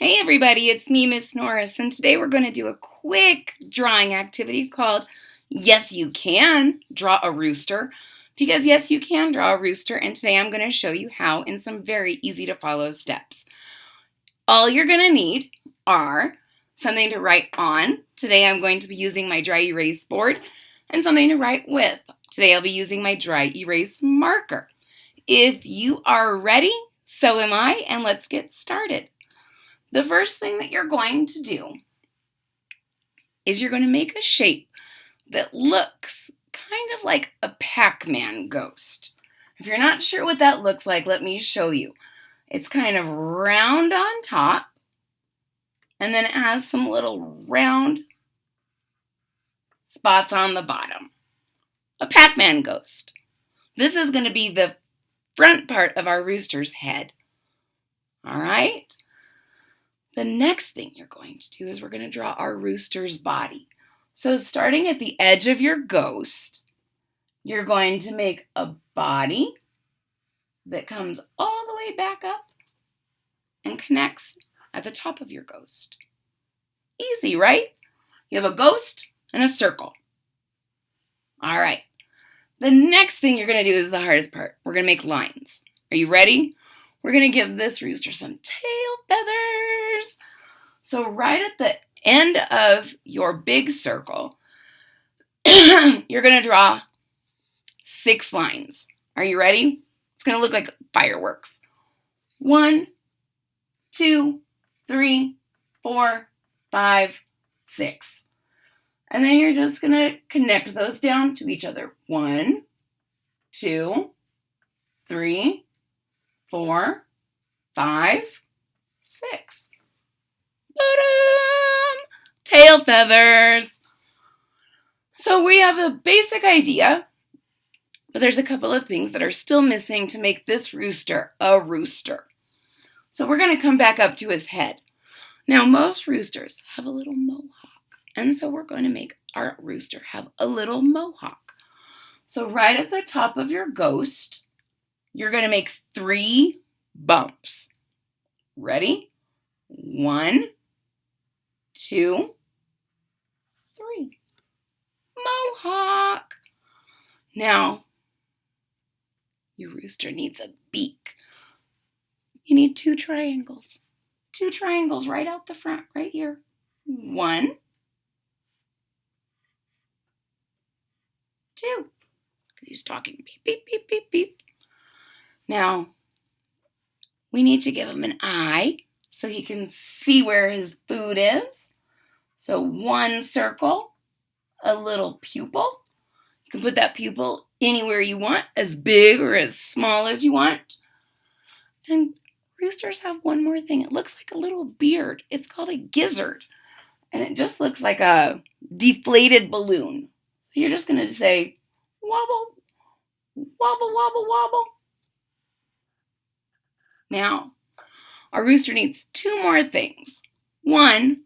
Hey everybody, it's me, Miss Norris, and today we're going to do a quick drawing activity called Yes You Can Draw a Rooster, because yes you can draw a rooster, and today I'm going to show you how in some very easy to follow steps. All you're going to need are something to write on. Today I'm going to be using my dry erase board, and something to write with. Today I'll be using my dry erase marker. If you are ready, so am I, and let's get started. The first thing that you're going to do is you're going to make a shape that looks kind of like a Pac-Man ghost. If you're not sure what that looks like, let me show you. It's kind of round on top, and then it has some little round spots on the bottom. A Pac-Man ghost. This is going to be the front part of our rooster's head. All right? The next thing you're going to do is we're going to draw our rooster's body. So starting at the edge of your ghost, you're going to make a body that comes all the way back up and connects at the top of your ghost. Easy, right? You have a ghost and a circle. All right. The next thing you're going to do is the hardest part. We're going to make lines. Are you ready? We're going to give this rooster some tail feathers. So right at the end of your big circle, you're going to draw 6 lines. Are you ready? It's going to look like fireworks. 1, 2, 3, 4, 5, 6. And then you're just going to connect those down to each other. 1, 2, 3, 4, 5, 6. Ta-da! Tail feathers. So we have a basic idea, but there's a couple of things that are still missing to make this rooster a rooster. So we're going to come back up to his head. Now, most roosters have a little mohawk, and so we're going to make our rooster have a little mohawk. So right at the top of your ghost, you're going to make 3 bumps. Ready? 1, 2, 3. Mohawk. Now, your rooster needs a beak. You need 2 triangles. 2 triangles right out the front, right here. 1, 2. He's talking beep, beep, beep, beep, beep. Now, we need to give him an eye so he can see where his food is. So 1 circle, a little pupil. You can put that pupil anywhere you want, as big or as small as you want. And roosters have one more thing. It looks like a little beard. It's called a gizzard. And it just looks like a deflated balloon. So you're just going to say, wobble, wobble, wobble, wobble. Now, our rooster needs 2 more things. 1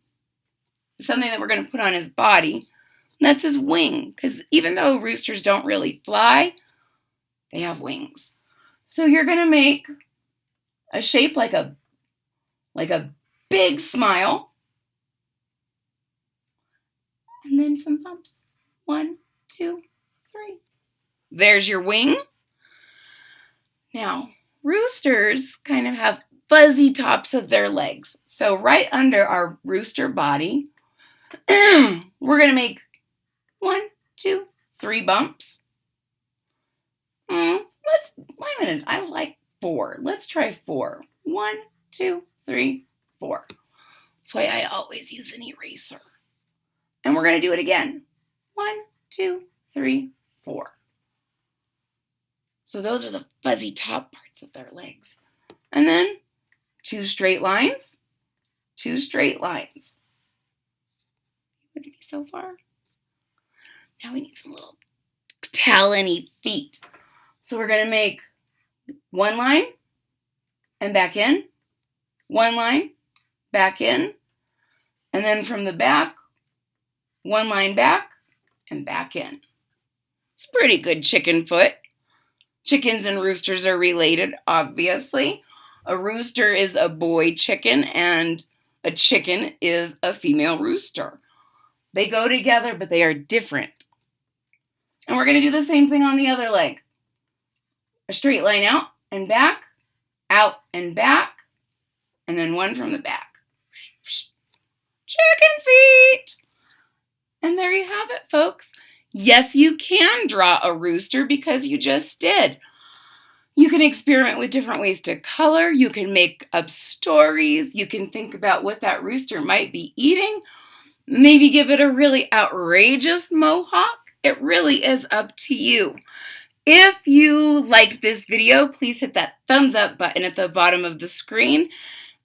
is something that we're going to put on his body, and that's his wing, because even though roosters don't really fly, they have wings. So you're going to make a shape like a big smile, and then some bumps. 1, 2, 3. There's your wing. Now, roosters kind of have fuzzy tops of their legs. So right under our rooster body, we're going to make 1, 2, 3 bumps. Wait a minute. I like 4. Let's try 4. 1, 2, 3, 4. That's why I always use an eraser. And we're going to do it again. 1, 2, 3, 4. So those are the fuzzy top parts of their legs. And then 2 straight lines, 2 straight lines. With me so far? Now we need some little talon-y feet. So we're going to make 1 line and back in, 1 line, back in, and then from the back, 1 line back and back in. It's a pretty good chicken foot. Chickens and roosters are related, obviously. A rooster is a boy chicken, and A chicken is a female rooster. They go together, but they are different. And we're going to do the same thing on the other leg. A straight line out and back, and then one from the back. Chicken feet! And there you have it, folks. Yes, you can draw a rooster because you just did. You can experiment with different ways to color. You can make up stories. You can think about what that rooster might be eating. Maybe give it a really outrageous mohawk. It really is up to you. If you liked this video, please hit that thumbs up button at the bottom of the screen.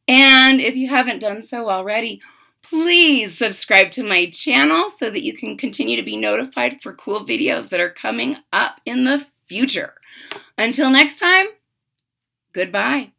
And if you haven't done so already, please subscribe to my channel so that you can continue to be notified for cool videos that are coming up in the future. Until next time, goodbye.